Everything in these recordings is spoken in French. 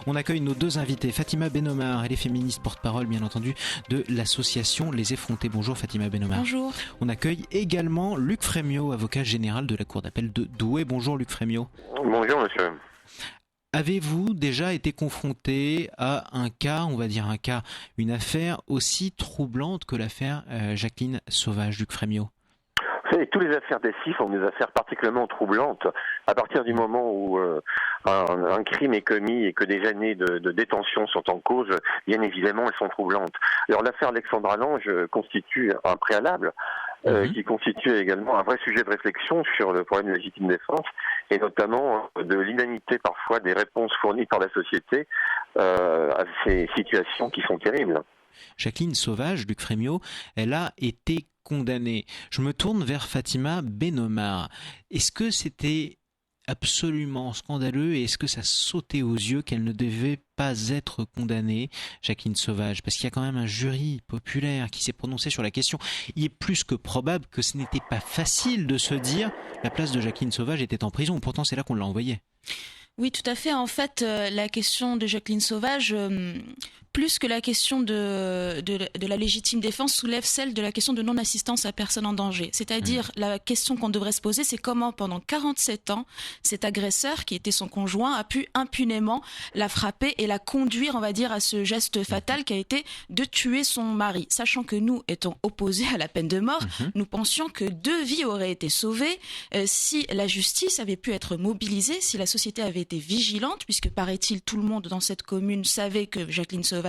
On accueille nos deux invités, Fatima Benomar, elle est féministe porte-parole bien entendu de l'association Les Effrontés. Bonjour Fatima Benomar. Bonjour. On accueille également Luc Frémiot, avocat général de la Cour d'appel de Douai. Bonjour Luc Frémiot. Bonjour monsieur. Avez-vous déjà été confronté à un cas, une affaire aussi troublante que l'affaire Jacqueline Sauvage, Luc Frémiot? Vous savez, toutes les affaires des CIF sont des affaires particulièrement troublantes. À partir du moment où un crime est commis et que des années de détention sont en cause, bien évidemment, elles sont troublantes. Alors l'affaire Alexandra Lange constitue un préalable, qui constitue également un vrai sujet de réflexion sur le problème de la légitime défense, et notamment de l'inanité parfois des réponses fournies par la société à ces situations qui sont terribles. Jacqueline Sauvage, Luc Frémiot, elle a été condamnée. Je me tourne vers Fatima Benomar. Est-ce que c'était absolument scandaleux et est-ce que ça sautait aux yeux qu'elle ne devait pas être condamnée, Jacqueline Sauvage? Parce qu'il y a quand même un jury populaire qui s'est prononcé sur la question. Il est plus que probable que ce n'était pas facile de se dire la place de Jacqueline Sauvage était en prison. Pourtant, c'est là qu'on l'a envoyée. Oui, tout à fait. En fait, la question de Jacqueline Sauvage, plus que la question de la légitime défense, soulève celle de la question de non-assistance à personne en danger. C'est-à-dire, la question qu'on devrait se poser, c'est comment, pendant 47 ans, cet agresseur, qui était son conjoint, a pu impunément la frapper et la conduire, on va dire, à ce geste fatal qui a été de tuer son mari. Sachant que nous, étant opposés à la peine de mort, nous pensions que 2 vies auraient été sauvées si la justice avait pu être mobilisée, si la société avait été vigilante, puisque paraît-il tout le monde dans cette commune savait que Jacqueline Sauvage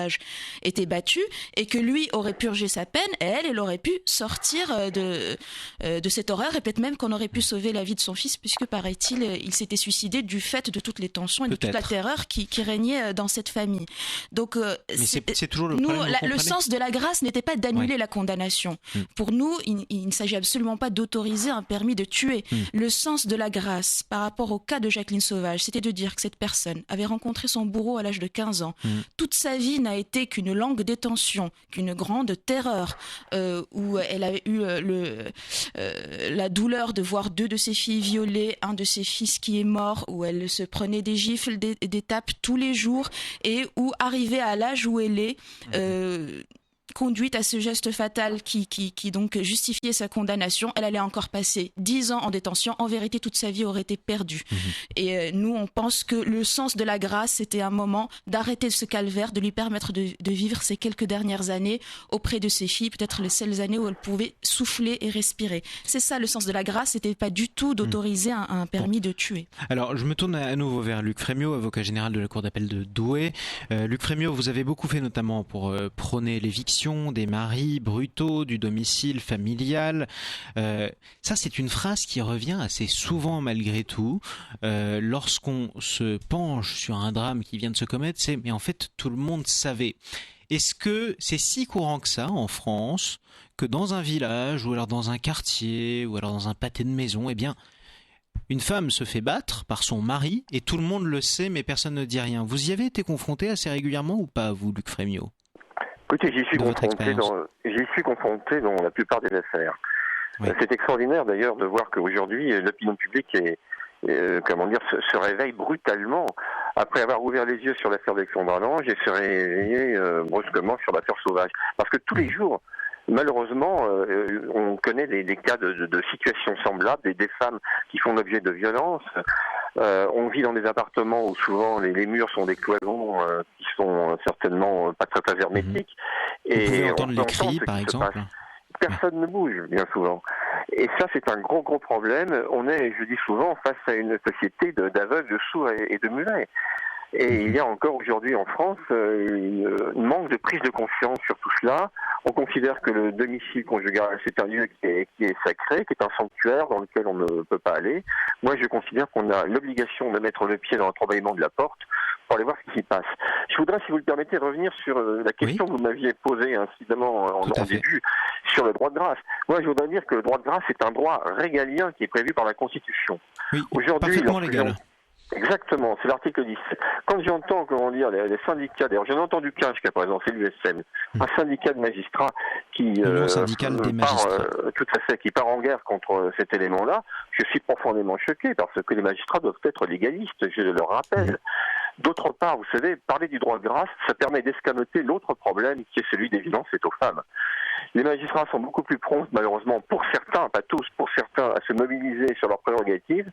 était battue et que lui aurait purgé sa peine et elle aurait pu sortir de cette horreur et peut-être même qu'on aurait pu sauver la vie de son fils, puisque paraît-il il s'était suicidé du fait de toutes les tensions et de toute la terreur qui régnait dans cette famille. Donc c'est toujours le nous, problème, le sens de la grâce n'était pas d'annuler la condamnation. Pour nous, il ne s'agit absolument pas d'autoriser un permis de tuer. Le sens de la grâce par rapport au cas de Jacqueline Sauvage, c'était de dire que cette personne avait rencontré son bourreau à l'âge de 15 ans. Toute sa vie n'a été qu'une longue détention, qu'une grande terreur, où elle a eu la douleur de voir 2 de ses filles violées, un de ses fils qui est mort, où elle se prenait des gifles, des tapes tous les jours, et où, arrivée à l'âge où elle est, conduite à ce geste fatal qui donc justifiait sa condamnation, elle allait encore passer 10 ans en détention. En vérité, toute sa vie aurait été perdue. Et nous, on pense que le sens de la grâce, c'était un moment d'arrêter ce calvaire, de lui permettre de vivre ces quelques dernières années auprès de ses filles, peut-être les seules années où elle pouvait souffler et respirer. C'est ça le sens de la grâce, c'était pas du tout d'autoriser un permis de tuer. Alors, je me tourne à nouveau vers Luc Frémiot, avocat général de la Cour d'appel de Douai. Luc Frémiot, vous avez beaucoup fait notamment pour prôner l'éviction des maris brutaux du domicile familial. Ça, c'est une phrase qui revient assez souvent malgré tout. Lorsqu'on se penche sur un drame qui vient de se commettre, c'est mais en fait tout le monde savait. Est-ce que c'est si courant que ça en France que dans un village ou alors dans un quartier ou alors dans un pâté de maison, eh bien une femme se fait battre par son mari et tout le monde le sait mais personne ne dit rien. Vous y avez été confronté assez régulièrement ou pas, vous, Luc Frémiot? Écoutez, j'y suis confronté dans la plupart des affaires. Oui. C'est extraordinaire d'ailleurs de voir qu'aujourd'hui l'opinion publique se réveille brutalement après avoir ouvert les yeux sur l'affaire d'Alexandra Lange et se réveiller brusquement sur l'affaire Sauvage. Parce que tous les jours, malheureusement, on connaît des cas de situations semblables, des femmes qui font l'objet de violences. On vit dans des appartements où souvent les murs sont des cloisons qui sont certainement pas très hermétiques. Vous pouvez entendre les cris, par exemple. Personne ne bouge, bien souvent. Et ça, c'est un gros problème. On est, je dis souvent, face à une société d'aveugles, de sourds et de muets. Et il y a encore aujourd'hui en France un manque de prise de conscience sur tout cela. On considère que le domicile conjugal, c'est un lieu qui est sacré, qui est un sanctuaire dans lequel on ne peut pas aller. Moi, je considère qu'on a l'obligation de mettre le pied dans l'entrebâillement de la porte pour aller voir ce qui s'y passe. Je voudrais, si vous le permettez, revenir sur la question que vous m'aviez posée incidemment en début, sur le droit de grâce. Moi, je voudrais dire que le droit de grâce est un droit régalien qui est prévu par la Constitution. Oui, aujourd'hui, parfaitement légal. Exactement, c'est l'article 10. Quand j'entends, les syndicats, d'ailleurs j'en ai entendu qu'un jusqu'à présent, c'est l'USM, un syndicat de magistrats qui qui part en guerre contre cet élément-là, je suis profondément choqué parce que les magistrats doivent être légalistes, je le rappelle. D'autre part, vous savez, parler du droit de grâce, ça permet d'escamoter l'autre problème qui est celui des violences faites aux femmes. Les magistrats sont beaucoup plus prompts, malheureusement, pour certains, pas tous, pour certains, à se mobiliser sur leurs prérogatives,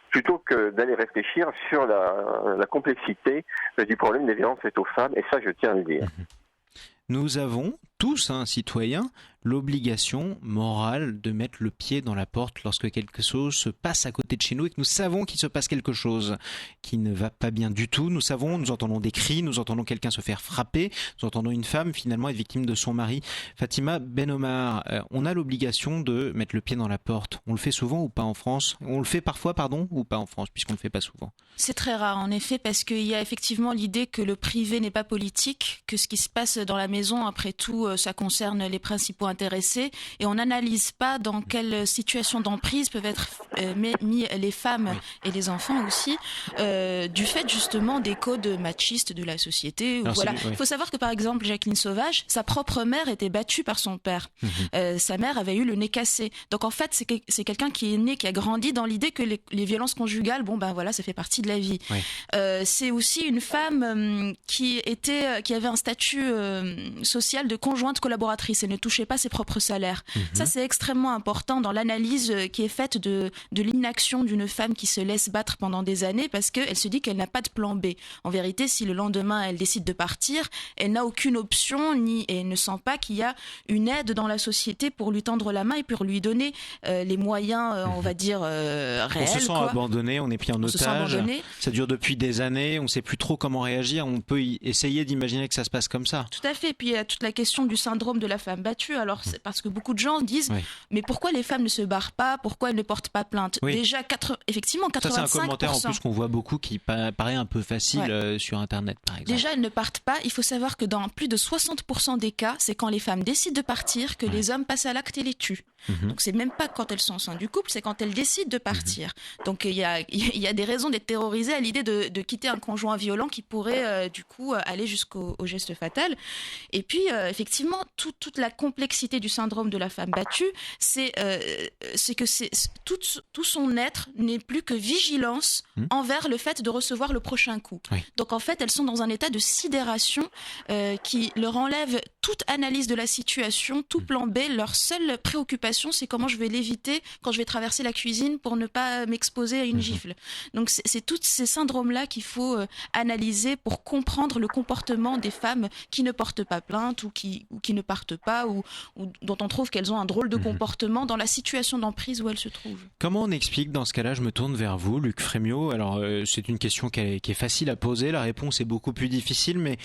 plutôt que d'aller réfléchir sur la complexité du problème des violences faites aux femmes, et ça, je tiens à le dire. Nous avons tous, citoyens, l'obligation morale de mettre le pied dans la porte lorsque quelque chose se passe à côté de chez nous et que nous savons qu'il se passe quelque chose qui ne va pas bien du tout. Nous entendons des cris, nous entendons quelqu'un se faire frapper, nous entendons une femme finalement être victime de son mari. Fatima Ben Omar, on a l'obligation de mettre le pied dans la porte. On le fait souvent ou pas en France ? On le fait parfois, ou pas en France, puisqu'on ne le fait pas souvent. C'est très rare en effet, parce qu'il y a effectivement l'idée que le privé n'est pas politique, que ce qui se passe dans la maison, après tout, ça concerne les principaux intéressés, et on n'analyse pas dans quelle situation d'emprise peuvent être mis les femmes et les enfants aussi, du fait justement des codes machistes de la société. Voilà. Il faut savoir que par exemple Jacqueline Sauvage, sa propre mère était battue par son père. Sa mère avait eu le nez cassé. Donc en fait c'est quelqu'un qui est né, qui a grandi dans l'idée que les violences conjugales, ça fait partie de la vie. Oui. C'est aussi une femme qui avait un statut social de conjointe collaboratrice et ne touchait pas ses propres salaires. Ça, c'est extrêmement important dans l'analyse qui est faite de l'inaction d'une femme qui se laisse battre pendant des années, parce qu'elle se dit qu'elle n'a pas de plan B. En vérité, si le lendemain elle décide de partir, elle n'a aucune option et elle ne sent pas qu'il y a une aide dans la société pour lui tendre la main et pour lui donner les moyens, on va dire, réels. On se sent abandonné, on est pris en otage. Ça dure depuis des années, on ne sait plus trop comment réagir. On peut essayer d'imaginer que ça se passe comme ça. Tout à fait. Et puis il y a toute la question du syndrome de la femme battue. Alors c'est parce que beaucoup de gens disent mais pourquoi les femmes ne se barrent pas, pourquoi elles ne portent pas plainte? Déjà effectivement 85%. Ça c'est un commentaire en plus qu'on voit beaucoup qui paraît un peu facile sur internet par exemple. Déjà elles ne partent pas. Il faut savoir que dans plus de 60% des cas, c'est quand les femmes décident de partir que les hommes passent à l'acte et les tuent. Donc c'est même pas quand elles sont au sein du couple, c'est quand elles décident de partir. Donc il y a des raisons d'être terrorisées à l'idée de quitter un conjoint violent qui pourrait du coup aller jusqu'au geste fatal. Et puis effectivement toute la complexité du syndrome de la femme battue, c'est que tout son être n'est plus que vigilance envers le fait de recevoir le prochain coup. Donc en fait elles sont dans un état de sidération qui leur enlève toute analyse de la situation, tout plan B. Leur seule préoccupation, c'est comment je vais l'éviter quand je vais traverser la cuisine pour ne pas m'exposer à une gifle. Donc c'est tous ces syndromes-là qu'il faut analyser pour comprendre le comportement des femmes qui ne portent pas plainte ou qui ne partent pas ou dont on trouve qu'elles ont un drôle de comportement dans la situation d'emprise où elles se trouvent. Comment on explique dans ce cas-là? Je me tourne vers vous, Luc Frémiot. Alors c'est une question qui est facile à poser, la réponse est beaucoup plus difficile, mais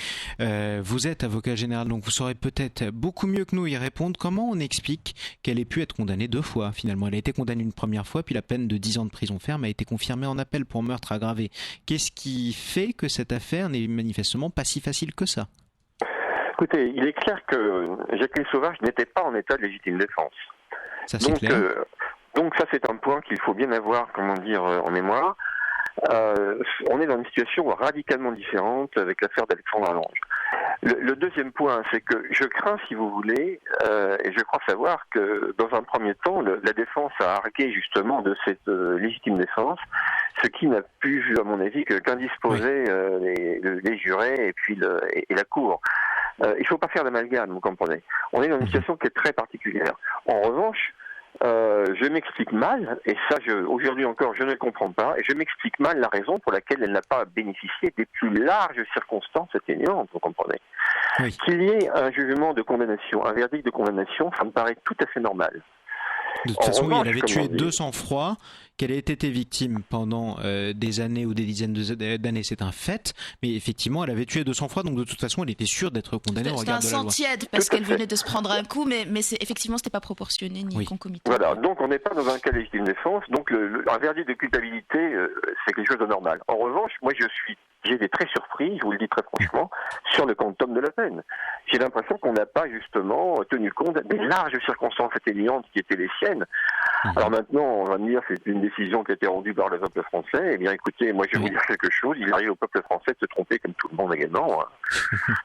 vous êtes avocat général, donc vous saurez peut-être beaucoup mieux que nous y répondre. Comment on explique qu'elle ait pu être condamnée 2 fois finalement? Elle a été condamnée une première fois, puis la peine de 10 ans de prison ferme a été confirmée en appel pour meurtre aggravé. Qu'est-ce qui fait que cette affaire n'est manifestement pas si facile que ça? Écoutez, il est clair que Jacqueline Sauvage n'était pas en état de légitime défense. Ça c'est clair. Donc ça c'est un point qu'il faut bien avoir, en mémoire. On est dans une situation radicalement différente avec l'affaire d'Alexandre Lange. Le deuxième point, c'est que je crains, si vous voulez, et je crois savoir que dans un premier temps, la défense a argué justement de cette légitime défense, ce qui n'a pu, à mon avis, qu'indisposer les jurés et puis et la cour. Il ne faut pas faire d'amalgame, vous comprenez. On est dans une situation qui est très particulière. En revanche, je m'explique mal, et ça aujourd'hui encore je ne comprends pas, et je m'explique mal la raison pour laquelle elle n'a pas bénéficié des plus larges circonstances atténuantes, vous comprenez. Qu'il y ait un jugement de condamnation, un verdict de condamnation, ça me paraît tout à fait normal. De toute façon, elle avait tué 200 fois, qu'elle ait été victime pendant des années ou des dizaines d'années, c'est un fait, mais effectivement, elle avait tué 200 fois, donc de toute façon, elle était sûre d'être condamnée au regard de la loi. C'était un sang tiède, parce qu'elle venait de se prendre un coup, mais effectivement, c'était pas proportionné ni concomitant. Voilà, donc on n'est pas dans un cas de légitime défense, donc un verdict de culpabilité, c'est quelque chose de normal. En revanche, moi j'ai été très surpris, je vous le dis très franchement, sur le quantum de la peine. J'ai l'impression qu'on n'a pas justement tenu compte des larges circonstances atténuantes qui étaient les siennes. Alors maintenant, on va me dire c'est une décision qui a été rendue par le peuple français. Eh bien écoutez, moi je vais vous dire quelque chose, il arrive au peuple français de se tromper comme tout le monde également.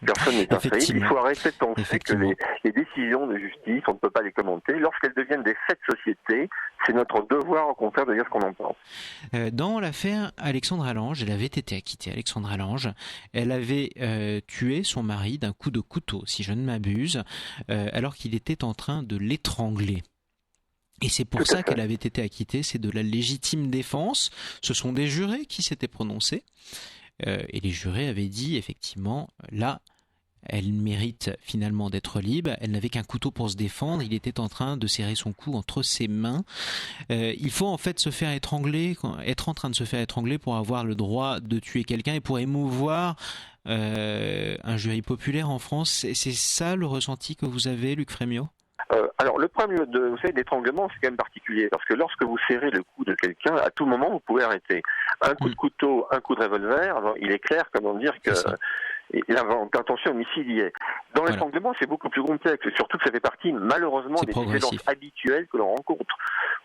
Personne n'est infaillible. Il faut arrêter de penser que les décisions de justice, on ne peut pas les commenter. Lorsqu'elles deviennent des faits de société, c'est notre devoir au contraire de dire ce qu'on en pense. Dans l'affaire Alexandra Lange, elle avait été acquittée. Alexandra Lange, elle avait tué son mari d'un coup de couteau, si je ne m'abuse, alors qu'il était en train de l'étrangler. Et c'est pour ça qu'elle avait été acquittée, c'est de la légitime défense. Ce sont des jurés qui s'étaient prononcés. Et les jurés avaient dit, effectivement, là, elle mérite finalement d'être libre. Elle n'avait qu'un couteau pour se défendre. Il était en train de serrer son cou entre ses mains. Il faut en fait se faire étrangler, être en train de se faire étrangler pour avoir le droit de tuer quelqu'un et pour émouvoir un jury populaire en France. C'est ça le ressenti que vous avez, Luc Frémiot ? Alors le problème vous savez, d'étranglement, c'est quand même particulier, parce que lorsque vous serrez le cou de quelqu'un, à tout moment vous pouvez arrêter. Un coup de couteau, un coup de revolver, alors, il est clair, comment dire, que l'intention homicide y est. Dans l'étranglement, c'est beaucoup plus complexe, surtout que ça fait partie malheureusement des violences habituelles que l'on rencontre.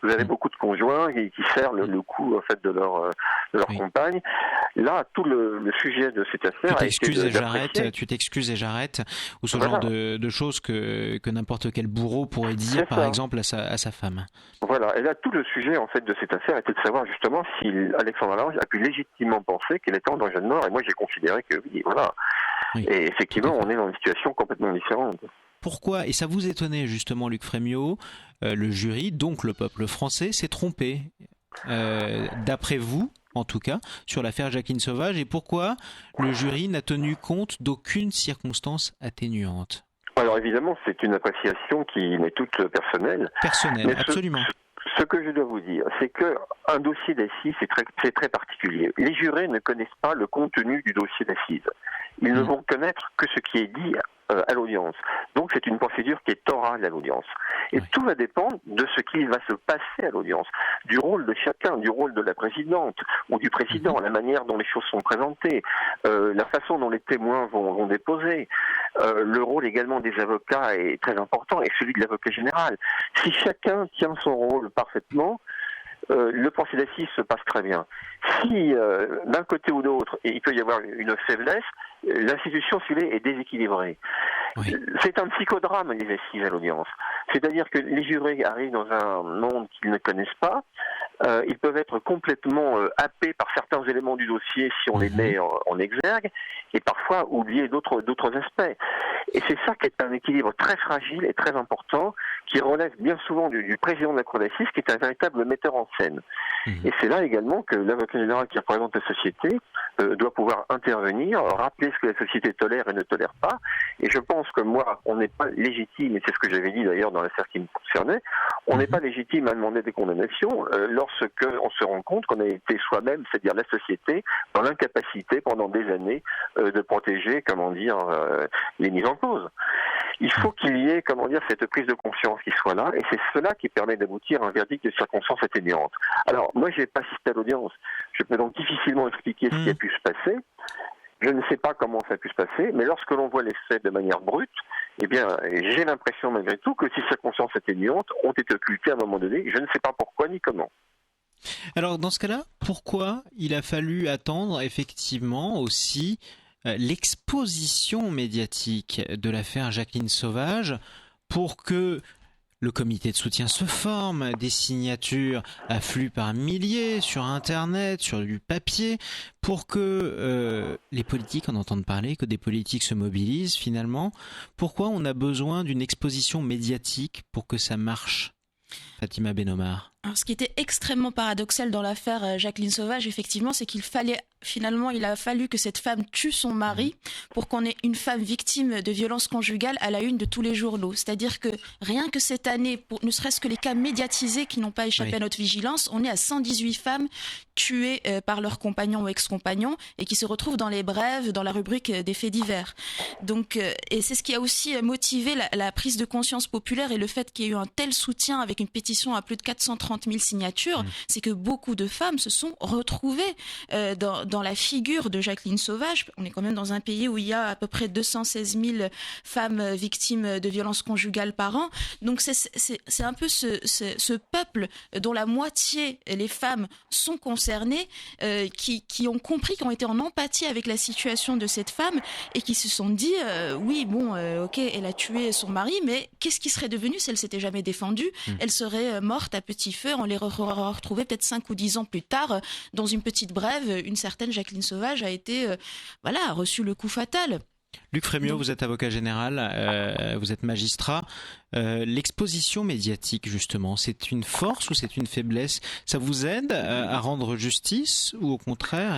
Vous avez beaucoup de conjoints qui serrent le cou en fait de leur compagne. Là, tout le sujet de cette affaire tu t'excuses et j'arrête, ou ce genre de choses que n'importe quel bourreau pourrait dire, par exemple, à sa femme. Voilà, et là, tout le sujet en fait de cette affaire était de savoir justement si Alexandra Lange a pu légitimement penser qu'elle était en danger de mort, et moi j'ai considéré que oui, voilà. Oui, et effectivement, on est dans une situation complètement différente. Pourquoi, et ça vous étonnait justement, Luc Frémiot, le jury, donc le peuple français, s'est trompé, d'après vous, en tout cas, sur l'affaire Jacqueline Sauvage, et pourquoi le jury n'a tenu compte d'aucune circonstance atténuante ? Alors évidemment, c'est une appréciation qui n'est toute personnelle. Personnelle, absolument. Ce que je dois vous dire, c'est qu'un dossier d'assises, c'est très particulier. Les jurés ne connaissent pas le contenu du dossier d'assises. Ils ne vont connaître que ce qui est dit à l'audience. Donc c'est une procédure qui est orale à l'audience. Et tout va dépendre de ce qui va se passer à l'audience, du rôle de chacun, du rôle de la présidente ou du président, la manière dont les choses sont présentées, la façon dont les témoins vont déposer. Le rôle également des avocats est très important, et celui de l'avocat général. Si chacun tient son rôle parfaitement, le procès d'assises se passe très bien. Si d'un côté ou d'autre, il peut y avoir une faiblesse, l'institution, si vous voulez, est déséquilibrée. Oui. C'est un psychodrame, les assises à l'audience. C'est-à-dire que les jurés arrivent dans un monde qu'ils ne connaissent pas. Ils peuvent être complètement happés par certains éléments du dossier si on les met en exergue, et parfois oublier d'autres aspects. Et c'est ça qui est un équilibre très fragile et très important, qui relève bien souvent du président de la Cour d'assises, qui est un véritable metteur en scène. Et c'est là également que l'avocat général qui représente la société doit pouvoir intervenir, rappeler ce que la société tolère et ne tolère pas. Et je pense que moi, on n'est pas légitime, et c'est ce que j'avais dit d'ailleurs dans l'affaire qui me concernait, on n'est pas légitime à demander des condamnations lorsque on se rend compte qu'on a été soi-même, c'est-à-dire la société, dans l'incapacité pendant des années de protéger, les mises en cause. Il faut qu'il y ait, cette prise de conscience qui soit là, et c'est cela qui permet d'aboutir à un verdict de circonstances atténuantes. Alors, moi, je n'ai pas assisté à l'audience. Je peux donc difficilement expliquer ce qui a pu se passer. Je ne sais pas comment ça a pu se passer, mais lorsque l'on voit les faits de manière brute, eh bien, j'ai l'impression malgré tout que ces circonstances atténuantes ont été occultées à un moment donné. Je ne sais pas pourquoi ni comment. Alors, dans ce cas-là, pourquoi il a fallu attendre effectivement aussi l'exposition médiatique de l'affaire Jacqueline Sauvage pour que le comité de soutien se forme, des signatures affluent par milliers sur Internet, sur du papier, pour que les politiques en entendent parler, que des politiques se mobilisent finalement? Pourquoi on a besoin d'une exposition médiatique pour que ça marche, Fatima Benomar? Alors, ce qui était extrêmement paradoxal dans l'affaire Jacqueline Sauvage, effectivement, c'est qu'il a fallu que cette femme tue son mari pour qu'on ait une femme victime de violences conjugales à la une de tous les journaux. C'est-à-dire que rien que cette année, ne serait-ce que les cas médiatisés qui n'ont pas échappé à notre vigilance, on est à 118 femmes tuées par leurs compagnons ou ex-compagnons et qui se retrouvent dans les brèves, dans la rubrique des faits divers. Donc, et c'est ce qui a aussi motivé la prise de conscience populaire et le fait qu'il y ait eu un tel soutien avec une pétition à plus de 430 000 signatures, c'est que beaucoup de femmes se sont retrouvées dans dans la figure de Jacqueline Sauvage. On est quand même dans un pays où il y a à peu près 216 000 femmes victimes de violences conjugales par an. Donc c'est un peu ce peuple dont la moitié, les femmes, sont concernées, qui ont compris, qui ont été en empathie avec la situation de cette femme et qui se sont dit oui, bon, ok, elle a tué son mari, mais qu'est-ce qui serait devenu si elle s'était jamais défendue? Elle serait morte à petit feu. On les retrouvait peut-être 5 ou 10 ans plus tard dans une petite brève. Une certaine Jacqueline Sauvage a été, a reçu le coup fatal. Luc Frémiot, vous êtes avocat général, vous êtes magistrat. L'exposition médiatique, justement, c'est une force ou c'est une faiblesse? Ça vous aide à rendre justice ou au contraire,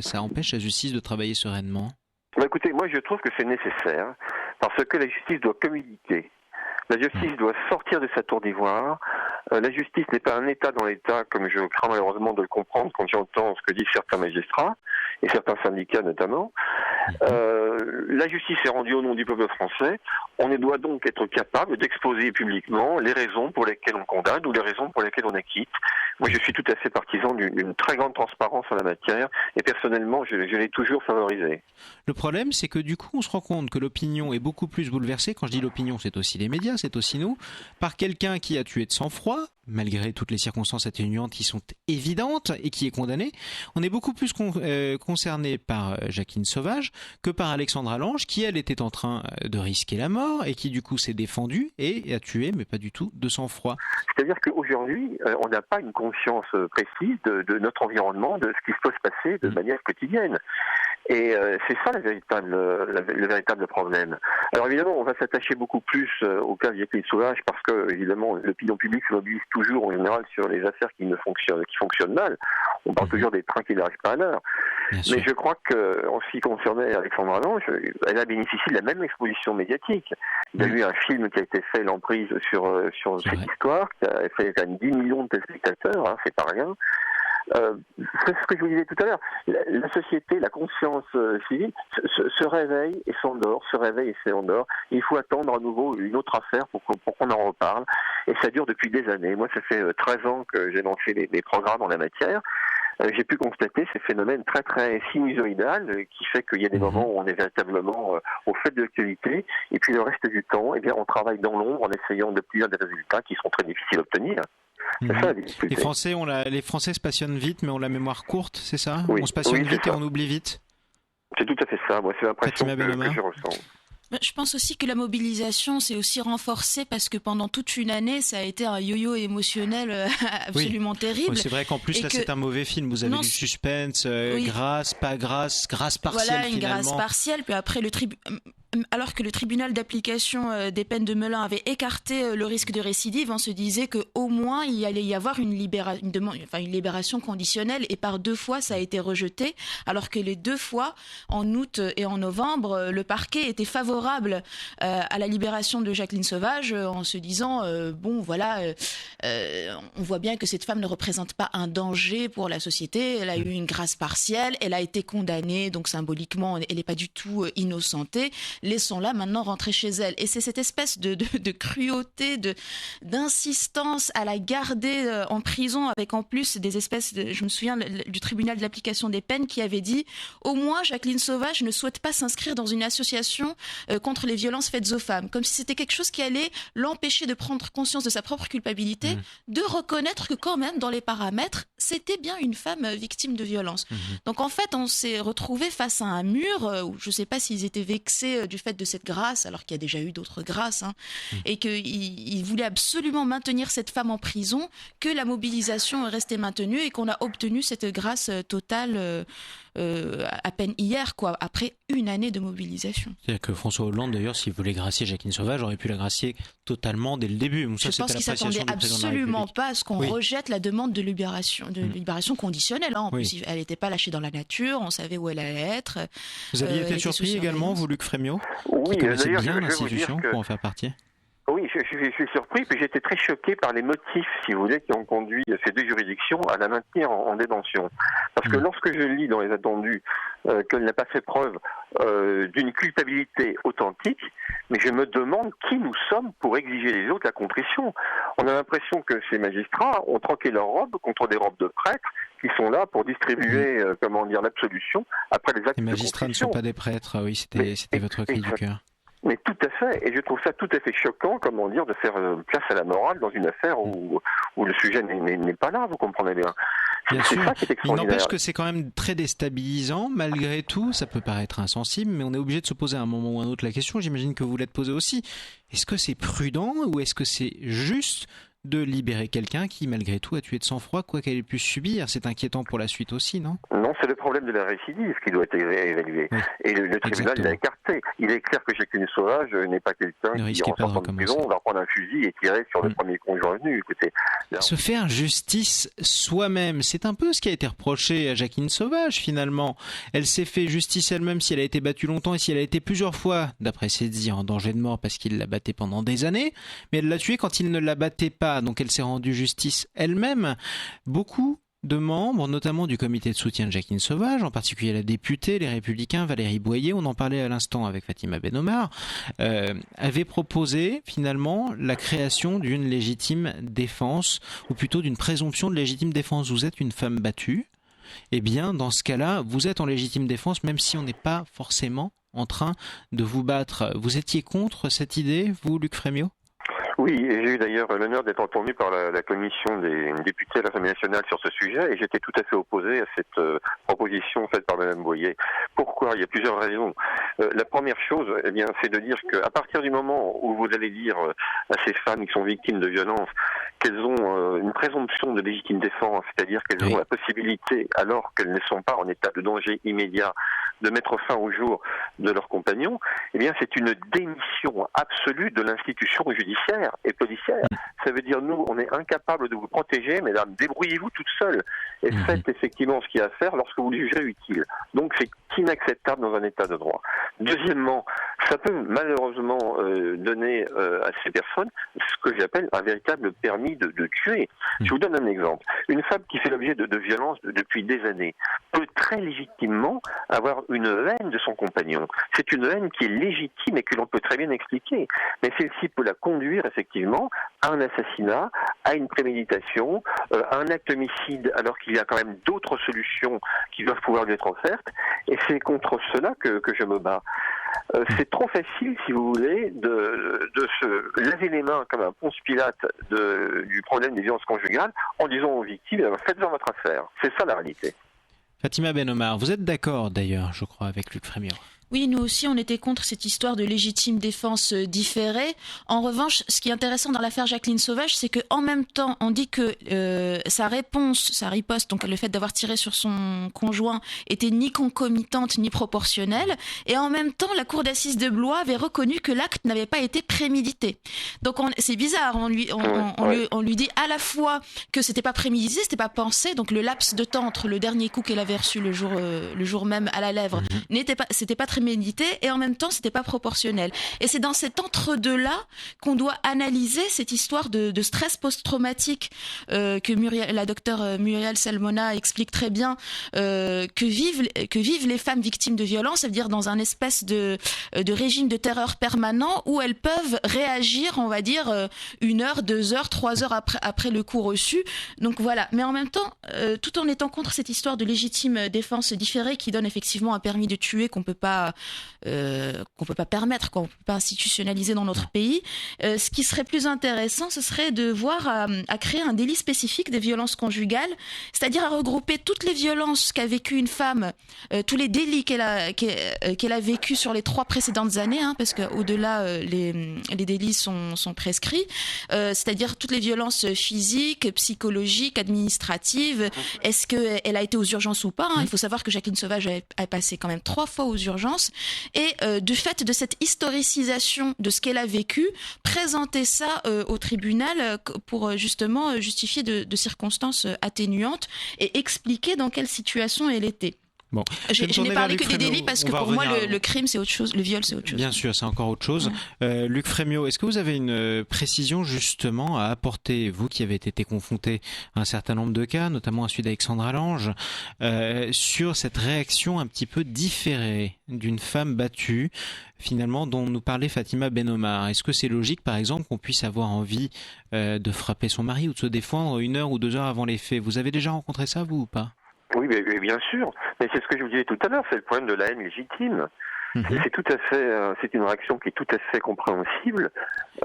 ça empêche la justice de travailler sereinement? Écoutez, moi je trouve que c'est nécessaire parce que la justice doit communiquer. La justice doit sortir de sa tour d'ivoire. La justice n'est pas un État dans l'État, comme je crains malheureusement de le comprendre quand j'entends ce que disent certains magistrats, et certains syndicats notamment. La justice est rendue au nom du peuple français. On doit donc être capable d'exposer publiquement les raisons pour lesquelles on condamne ou les raisons pour lesquelles on acquitte. Moi, je suis tout à fait partisan d'une très grande transparence en la matière, et personnellement, je l'ai toujours favorisé. Le problème, c'est que du coup, on se rend compte que l'opinion est beaucoup plus bouleversée. Quand je dis l'opinion, c'est aussi les médias, c'est aussi nous, par quelqu'un qui a tué de sang-froid, malgré toutes les circonstances atténuantes qui sont évidentes et qui est condamné. On est beaucoup plus concerné par Jacqueline Sauvage que par Alexandra Lange, qui elle était en train de risquer la mort et qui du coup s'est défendue et a tué, mais pas du tout de sang-froid. C'est-à-dire qu'aujourd'hui, on n'a pas une conscience précise de notre environnement, de ce qui peut se passer de manière quotidienne. Et c'est ça le véritable problème. Alors évidemment, on va s'attacher beaucoup plus au cas de Jacqueline Sauvage parce que évidemment l'opinion publique se mobilise toujours en général sur les affaires qui fonctionnent mal. On parle toujours des trains qui n'arrivent pas à l'heure. Mais je crois qu'en ce qui concernait Alexandra Lange, elle a bénéficié de la même exposition médiatique. Il y a eu un film qui a été fait, L'Emprise, sur cette histoire, qui a fait quand même 10 millions de téléspectateurs, c'est pas rien. C'est ce que je vous disais tout à l'heure. La société, la conscience civile se réveille et s'endort, se réveille et s'endort. Il faut attendre à nouveau une autre affaire pour qu'on en reparle. Et ça dure depuis des années. Moi, ça fait 13 ans que j'ai lancé des programmes en la matière. J'ai pu constater ces phénomènes très très sinusoïdal qui fait qu'il y a des moments où on est véritablement au fait de l'actualité et puis le reste du temps, on travaille dans l'ombre en essayant d'obtenir des résultats qui sont très difficiles à obtenir. C'est ça, les Français se passionnent vite mais ont la mémoire courte, c'est ça? Oui, on se passionne vite et on oublie vite. C'est tout à fait ça, moi c'est l'impression que je ressens. Je pense aussi que la mobilisation s'est aussi renforcée parce que pendant toute une année, ça a été un yo-yo émotionnel absolument terrible. Oui, c'est vrai qu'en plus, là, c'est un mauvais film. Vous avez du suspense, grâce, pas grâce, grâce partielle finalement. Voilà, une grâce partielle. Puis après, alors que le tribunal d'application des peines de Melun avait écarté le risque de récidive, on se disait qu'au moins il allait y avoir une libération conditionnelle, et par 2 fois ça a été rejeté, alors que les 2 fois, en août et en novembre, le parquet était favorable à la libération de Jacqueline Sauvage en se disant on voit bien que cette femme ne représente pas un danger pour la société, elle a eu une grâce partielle, elle a été condamnée, donc symboliquement elle n'est pas du tout innocentée. Laissons-la maintenant rentrer chez elle. Et c'est cette espèce de cruauté, d'insistance à la garder en prison, avec en plus des espèces je me souviens du tribunal de l'application des peines qui avait dit au moins Jacqueline Sauvage ne souhaite pas s'inscrire dans une association contre les violences faites aux femmes, comme si c'était quelque chose qui allait l'empêcher de prendre conscience de sa propre culpabilité, de reconnaître que quand même dans les paramètres c'était bien une femme victime de violence. Donc en fait on s'est retrouvé face à un mur où je ne sais pas s'ils étaient vexés du fait de cette grâce, alors qu'il y a déjà eu d'autres grâces, et qu'il voulait absolument maintenir cette femme en prison, que la mobilisation est restée maintenue et qu'on a obtenu cette grâce totale à peine hier, après une année de mobilisation. C'est-à-dire que François Hollande, d'ailleurs, s'il voulait gracier Jacqueline Sauvage, aurait pu la gracier totalement dès le début. Donc, je pense qu'il ne s'attendait absolument pas à ce qu'on rejette la demande de libération conditionnelle. En plus, elle n'était pas lâchée dans la nature, on savait où elle allait être. Vous aviez été surpris également, vous, Luc Frémiot, qui connaissez bien l'institution pour en faire partie? Oui, je suis surpris, puis j'étais très choqué par les motifs, si vous voulez, qui ont conduit ces deux juridictions à la maintenir en détention. Parce que lorsque je lis dans les attendus qu'elle n'a pas fait preuve d'une culpabilité authentique, mais je me demande qui nous sommes pour exiger des autres la contrition. On a l'impression que ces magistrats ont troqué leurs robes contre des robes de prêtres qui sont là pour distribuer, l'absolution après les actes de contrition. Les magistrats ne sont pas des prêtres, oui, c'était votre cri du cœur. Mais tout à fait, et je trouve ça tout à fait choquant, de faire place à la morale dans une affaire où le sujet n'est pas là, vous comprenez bien. Bien sûr, ça qui est il extraordinaire. n'empêche que c'est quand même très déstabilisant, malgré tout, ça peut paraître insensible, mais on est obligé de se poser à un moment ou à un autre la question, j'imagine que vous l'êtes posée aussi. Est-ce que c'est prudent ou est-ce que c'est juste de libérer quelqu'un qui, malgré tout, a tué de sang-froid, quoi qu'elle ait pu subir? C'est inquiétant pour la suite aussi, non? Non, c'est le problème de la récidive qui doit être évalué. Oui. Et le tribunal l'a écarté. Il est clair que Jacqueline Sauvage n'est pas quelqu'un qui, en sortant de prison, va prendre un fusil et tirer sur le premier conjoint venu. Écoutez, se faire justice soi-même, c'est un peu ce qui a été reproché à Jacqueline Sauvage, finalement. Elle s'est fait justice elle-même si elle a été battue longtemps et si elle a été plusieurs fois, d'après ses dires, en danger de mort parce qu'il la battait pendant des années, mais elle l'a tuée quand il ne la battait pas. Donc elle s'est rendue justice elle-même. Beaucoup de membres, notamment du comité de soutien de Jacqueline Sauvage, en particulier la députée, les Républicains, Valérie Boyer, on en parlait à l'instant avec Fatima Benomar, avaient proposé finalement la création d'une légitime défense, ou plutôt d'une présomption de légitime défense. Vous êtes une femme battue, eh bien dans ce cas-là, vous êtes en légitime défense, même si on n'est pas forcément en train de vous battre. Vous étiez contre cette idée, vous, Luc Frémiot ? Oui, et j'ai eu d'ailleurs l'honneur d'être entendu par la commission des députés à l'Assemblée nationale sur ce sujet, et j'étais tout à fait opposé à cette proposition faite par Mme Boyer. Pourquoi? Il y a plusieurs raisons. La première chose, eh bien, c'est de dire qu'à partir du moment où vous allez dire à ces femmes qui sont victimes de violences qu'elles ont une présomption de légitime défense, c'est-à-dire qu'elles ont la possibilité, alors qu'elles ne sont pas en état de danger immédiat, de mettre fin au jour de leurs compagnons, eh bien, c'est une démission absolue de l'institution judiciaire et policière. Ça veut dire, nous, on est incapable de vous protéger, mesdames, débrouillez-vous toutes seules et faites effectivement ce qu'il y a à faire lorsque vous le jugerez utile. Donc c'est inacceptable dans un état de droit. Deuxièmement, ça peut malheureusement donner à ces personnes ce que j'appelle un véritable permis de tuer. Je vous donne un exemple. Une femme qui fait l'objet de violences depuis des années peut très légitimement avoir une haine de son compagnon. C'est une haine qui est légitime et que l'on peut très bien expliquer. Mais celle-ci peut la conduire effectivement à un assassinat, à une préméditation, à un acte homicide, alors qu'il y a quand même d'autres solutions qui doivent pouvoir lui être offertes. Et c'est contre cela que je me bats. C'est trop facile, si vous voulez, de se laver les mains comme un Ponce Pilate du problème des violences conjugales en disant aux victimes, faites-en votre affaire. C'est ça la réalité. Fatima Benomar, vous êtes d'accord d'ailleurs, je crois, avec Luc Frémiot? Oui, nous aussi, on était contre cette histoire de légitime défense différée. En revanche, ce qui est intéressant dans l'affaire Jacqueline Sauvage, c'est qu'en même temps, on dit que sa riposte, donc le fait d'avoir tiré sur son conjoint, était ni concomitante ni proportionnelle. Et en même temps, la cour d'assises de Blois avait reconnu que l'acte n'avait pas été prémédité. Donc c'est bizarre, on lui dit à la fois que c'était pas prémédité, c'était pas pensé. Donc le laps de temps entre le dernier coup qu'elle avait reçu le jour même à la lèvre, c'était pas très médité, et en même temps c'était pas proportionnel. Et c'est dans cet entre-deux-là qu'on doit analyser cette histoire de stress post-traumatique que la docteure Muriel Salmona explique très bien, que vivent les femmes victimes de violences, c'est-à-dire dans un espèce de régime de terreur permanent où elles peuvent réagir, on va dire, 1 heure, 2 heures, 3 heures après le coup reçu. Donc voilà. Mais en même temps, tout en étant contre cette histoire de légitime défense différée qui donne effectivement un permis de tuer qu'on peut pas permettre, qu'on peut pas institutionnaliser dans notre pays. Ce qui serait plus intéressant, ce serait de voir à créer un délit spécifique des violences conjugales, c'est-à-dire à regrouper toutes les violences qu'a vécues une femme, tous les délits qu'elle a vécu sur les 3 précédentes années, parce qu'au-delà les délits sont prescrits, c'est-à-dire toutes les violences physiques, psychologiques, administratives. Est-ce qu'elle a été aux urgences ou pas? Il faut savoir que Jacqueline Sauvage a passé quand même 3 fois aux urgences. Et du fait de cette historicisation de ce qu'elle a vécu, présenter ça au tribunal pour justement justifier de circonstances atténuantes et expliquer dans quelle situation elle était. Bon. Je n'ai parlé que des délits parce que pour moi, le crime, c'est autre chose, le viol, c'est autre chose. Bien sûr, c'est encore autre chose. Ouais. Luc Frémiot, est-ce que vous avez une précision justement à apporter, vous qui avez été confronté à un certain nombre de cas, notamment à celui d'Alexandra Lange, sur cette réaction un petit peu différée d'une femme battue, finalement, dont nous parlait Fatima Benomar? Est-ce que c'est logique, par exemple, qu'on puisse avoir envie de frapper son mari ou de se défendre 1 heure ou 2 heures avant les faits? Vous avez déjà rencontré ça, vous, ou pas? Oui, mais bien sûr. Mais c'est ce que je vous disais tout à l'heure, c'est le problème de la haine légitime. C'est tout à fait, c'est une réaction qui est tout à fait compréhensible.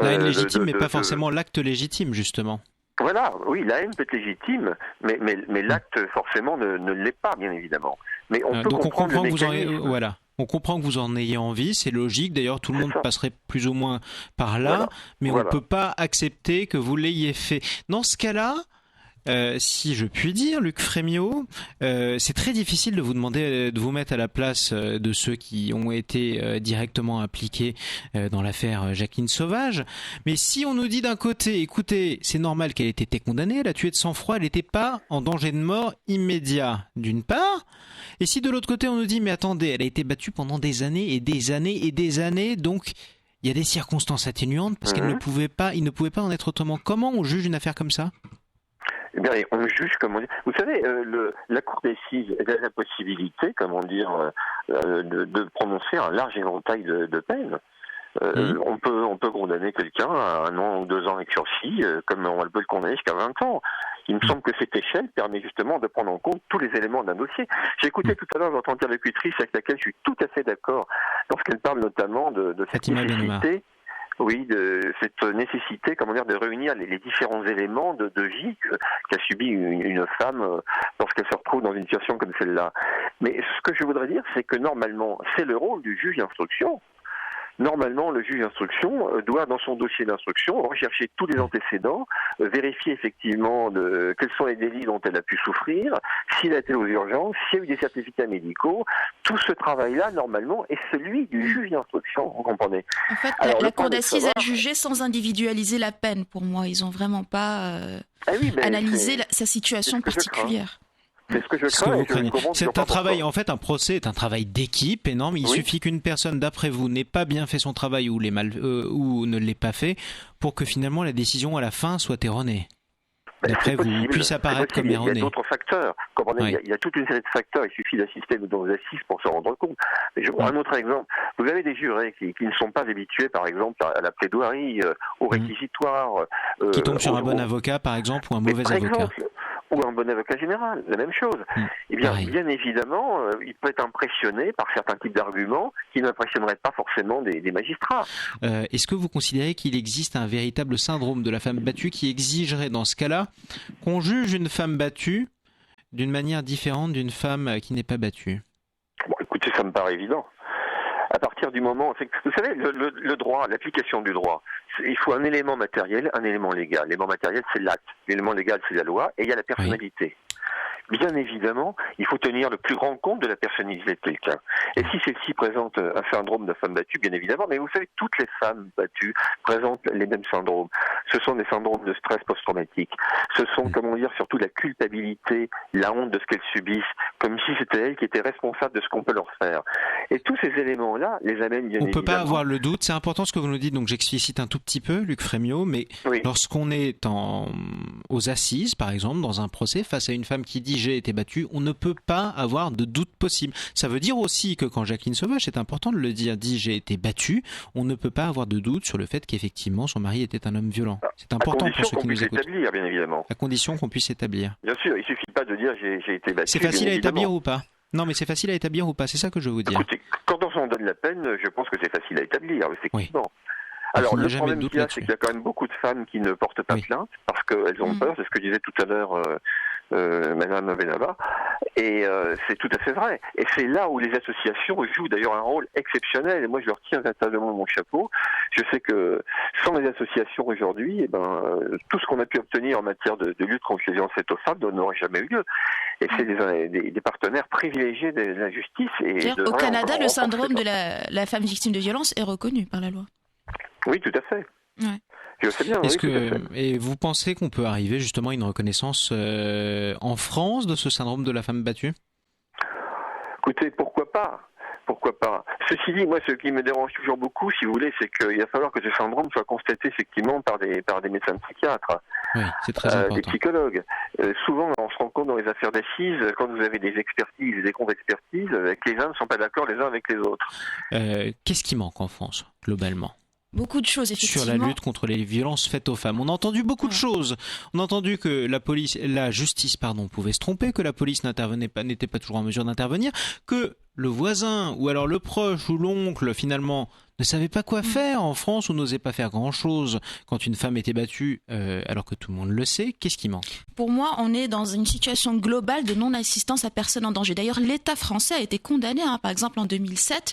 La haine légitime, mais pas forcément l'acte légitime, justement. Voilà, oui, la haine peut être légitime, mais l'acte forcément ne l'est pas, bien évidemment. Mais on peut comprendre le mécanisme. Voilà. On comprend que vous en ayez envie, c'est logique. D'ailleurs, tout le monde passerait plus ou moins par là, mais on ne peut pas accepter que vous l'ayez fait. Dans ce cas-là, si je puis dire, Luc Frémiot, c'est très difficile de vous demander de vous mettre à la place de ceux qui ont été directement impliqués dans l'affaire Jacqueline Sauvage. Mais si on nous dit d'un côté, écoutez, c'est normal qu'elle ait été condamnée, elle a tué de sang-froid, elle n'était pas en danger de mort immédiat, d'une part. Et si de l'autre côté on nous dit, mais attendez, elle a été battue pendant des années et des années et des années, donc il y a des circonstances atténuantes parce qu'elle ne pouvait pas, il ne pouvait pas en être autrement. Comment on juge une affaire comme ça ? Eh bien, on juge, comment dire. Vous savez, la Cour d'assises a la possibilité, comment dire, de prononcer un large éventail de peines. On peut condamner quelqu'un à 1 an ou 2 ans avec sursis, comme on peut le condamner jusqu'à 20 ans. Il me semble que cette échelle permet justement de prendre en compte tous les éléments d'un dossier. J'ai écouté tout à l'heure votre interlocutrice avec laquelle je suis tout à fait d'accord lorsqu'elle parle notamment de cette nécessité. Oui, de cette nécessité, comment dire, de réunir les différents éléments de vie qu'a subi une femme lorsqu'elle se retrouve dans une situation comme celle-là. Mais ce que je voudrais dire, c'est que normalement, c'est le rôle du juge d'instruction. Normalement, le juge d'instruction doit, dans son dossier d'instruction, rechercher tous les antécédents, vérifier effectivement quels sont les délits dont elle a pu souffrir, s'il a été aux urgences, s'il y a eu des certificats médicaux. Tout ce travail-là, normalement, est celui du juge d'instruction, vous comprenez. En fait, la Cour d'assises a jugé sans individualiser la peine, pour moi. Ils n'ont vraiment pas analysé sa situation particulière. C'est ce que je crains. C'est un travail, en fait, un procès est un travail d'équipe énorme. Il suffit qu'une personne, d'après vous, n'ait pas bien fait son travail ou ne l'ait pas fait pour que finalement la décision à la fin soit erronée. D'après vous, puisse apparaître comme erronée. Il y a d'autres facteurs. Il y a toute une série de facteurs. Il suffit d'assister aux assises pour se rendre compte. Un autre exemple. Vous avez des jurés qui ne sont pas habitués, par exemple, à la plaidoirie, au réquisitoire. Qui tombent sur un bon avocat, par exemple, ou un mauvais avocat. Ou un bon avocat général, la même chose. Eh bien, bien évidemment, il peut être impressionné par certains types d'arguments qui n'impressionneraient pas forcément des magistrats. Est-ce que vous considérez qu'il existe un véritable syndrome de la femme battue qui exigerait, dans ce cas-là, qu'on juge une femme battue d'une manière différente d'une femme qui n'est pas battue ? Bon, écoutez, ça me paraît évident. À partir du moment, vous savez, le droit, l'application du droit, il faut un élément matériel, un élément légal. L'élément matériel, c'est l'acte. L'élément légal, c'est la loi. Et il y a la personnalité. Bien évidemment, il faut tenir le plus grand compte de la personnalité de quelqu'un. Et si celle-ci présente un syndrome de femme battue, bien évidemment, mais vous savez, toutes les femmes battues présentent les mêmes syndromes. Ce sont des syndromes de stress post-traumatique. Ce sont, comment dire, surtout la culpabilité, la honte de ce qu'elles subissent, comme si c'était elles qui étaient responsables de ce qu'on peut leur faire. Et tous ces éléments-là les amènent bien évidemment. On ne peut pas avoir le doute, c'est important ce que vous nous dites, donc j'explicite un tout petit peu, Luc Frémiot, mais lorsqu'on est aux assises, par exemple, dans un procès, face à une femme qui dit j'ai été battue, on ne peut pas avoir de doute possible. Ça veut dire aussi que quand Jacqueline Sauvage, c'est important de le dire, dit j'ai été battue, on ne peut pas avoir de doute sur le fait qu'effectivement son mari était un homme violent. C'est important pour ceux qui nous écoutent. Établir, bien évidemment. À condition qu'on puisse établir. Bien sûr, il suffit pas de dire j'ai été battue. C'est facile à établir ou pas ? Non, mais c'est facile à établir ou pas ? C'est ça que je veux dire. Écoutez, quand on s'en donne la peine, je pense que c'est facile à établir, effectivement. Oui. Alors, le problème qu'il y a, c'est qu'il y a quand même beaucoup de femmes qui ne portent pas plainte parce qu'elles ont peur, c'est ce que disait tout à l'heure Madame Benaba, et c'est tout à fait vrai. Et c'est là où les associations jouent d'ailleurs un rôle exceptionnel, et moi je leur tiens véritablement mon chapeau. Je sais que sans les associations aujourd'hui, tout ce qu'on a pu obtenir en matière de lutte contre les violences faites aux femmes n'aurait jamais eu lieu. Et c'est des partenaires privilégiés de la justice. Au Canada, le syndrome de la femme victime de violence est reconnu par la loi. Oui, tout à fait. Ouais. Je sais bien. Et vous pensez qu'on peut arriver justement à une reconnaissance en France de ce syndrome de la femme battue ? Écoutez, pourquoi pas ? Pourquoi pas ? Ceci dit, moi, ce qui me dérange toujours beaucoup, si vous voulez, c'est qu'il va falloir que ce syndrome soit constaté effectivement par des médecins psychiatres, Oui, c'est très important. des psychologues. Souvent, on se rend compte dans les affaires d'assises, quand vous avez des expertises, des contre-expertises, que les uns ne sont pas d'accord les uns avec les autres. Qu'est-ce qui manque en France, globalement ? Beaucoup de choses, effectivement. Sur la lutte contre les violences faites aux femmes. On a entendu beaucoup de choses. On a entendu que la justice, pouvait se tromper, que la police n'était pas toujours en mesure d'intervenir, que le voisin, ou alors le proche, ou l'oncle, finalement, ne savait pas quoi faire en France ou n'osait pas faire grand-chose quand une femme était battue, alors que tout le monde le sait. Qu'est-ce qui manque ? Pour moi, on est dans une situation globale de non-assistance à personne en danger. D'ailleurs, l'État français a été condamné, par exemple en 2007,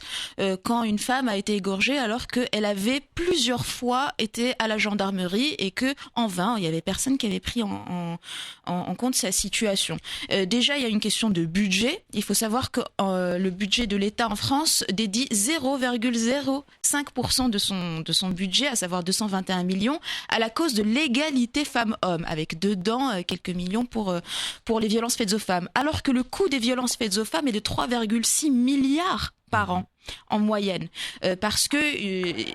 quand une femme a été égorgée alors qu'elle avait plusieurs fois été à la gendarmerie et que, en vain, il y avait personne qui avait pris en compte sa situation. Déjà, il y a une question de budget. Il faut savoir que le budget de l'État en France dédie 0,05% de son budget, à savoir 221 millions, à la cause de l'égalité femmes-hommes, avec dedans quelques millions pour les violences faites aux femmes. Alors que le coût des violences faites aux femmes est de 3,6 milliards par an en moyenne, parce que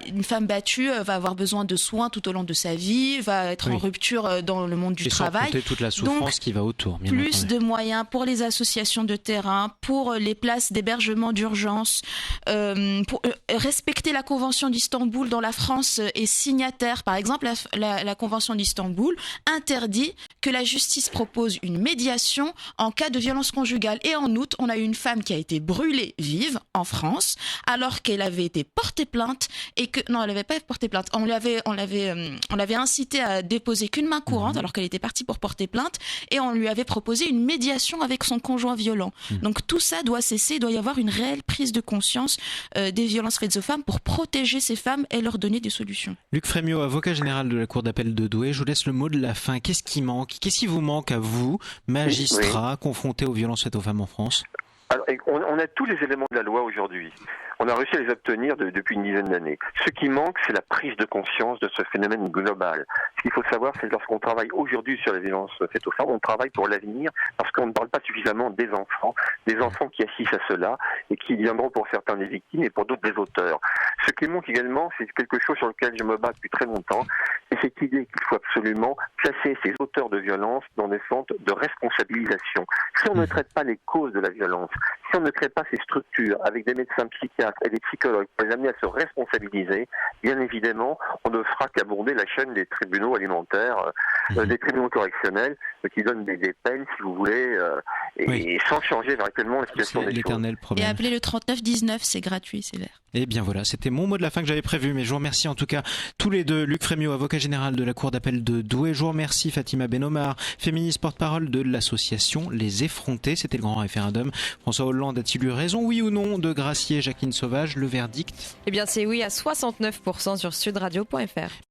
une femme battue va avoir besoin de soins tout au long de sa vie, va être en rupture dans le monde du travail. Et sans compter toute la souffrance qui va autour. Plus de moyens pour les associations de terrain, pour les places d'hébergement d'urgence, pour respecter la Convention d'Istanbul dont la France est signataire. Par exemple, la Convention d'Istanbul interdit que la justice propose une médiation en cas de violence conjugale. Et en août, on a eu une femme qui a été brûlée vive en France, alors qu'elle avait été portée plainte et que non, elle n'avait pas porté plainte. On l'avait incité à déposer qu'une main courante alors qu'elle était partie pour porter plainte et on lui avait proposé une médiation avec son conjoint violent. Donc tout ça doit cesser. Il doit y avoir une réelle prise de conscience des violences faites aux femmes pour protéger ces femmes et leur donner des solutions. Luc Frémiot, avocat général de la Cour d'appel de Douai, je vous laisse le mot de la fin. Qu'est-ce qui manque ? Qu'est-ce qui vous manque à vous, magistrat, confronté aux violences faites aux femmes en France ? Alors, on a tous les éléments de la loi aujourd'hui. On a réussi à les obtenir depuis une dizaine d'années. Ce qui manque, c'est la prise de conscience de ce phénomène global. Ce qu'il faut savoir, c'est que lorsqu'on travaille aujourd'hui sur les violences faites aux femmes, on travaille pour l'avenir parce qu'on ne parle pas suffisamment des enfants qui assistent à cela et qui viendront pour certains des victimes et pour d'autres des auteurs. Ce qui manque également, c'est quelque chose sur lequel je me bats depuis très longtemps, c'est cette idée qu'il faut absolument placer ces auteurs de violence dans des centres de responsabilisation. Si on ne traite pas les causes de la violence, si on ne crée pas ces structures avec des médecins psychiatres et des psychologues pour les amener à se responsabiliser, bien évidemment, on ne fera qu'abonder la chaîne des tribunaux alimentaires, des tribunaux correctionnels, qui donnent des peines, si vous voulez, et sans changer véritablement la situation des l'éternel choses. problème. Et appelez le 3919, c'est gratuit, c'est vert. Eh bien voilà, c'était mon mot de la fin que j'avais prévu, mais je vous remercie en tout cas tous les deux. Luc Frémiot, avocat général de la Cour d'appel de Douai. Je vous remercie Fatima Benomar, féministe porte-parole de l'association Les Effrontés. C'était le grand référendum. François Hollande a-t-il eu raison, oui ou non, de gracier Jacqueline Sauvage ? Le verdict ? Eh bien c'est oui à 69% sur sudradio.fr.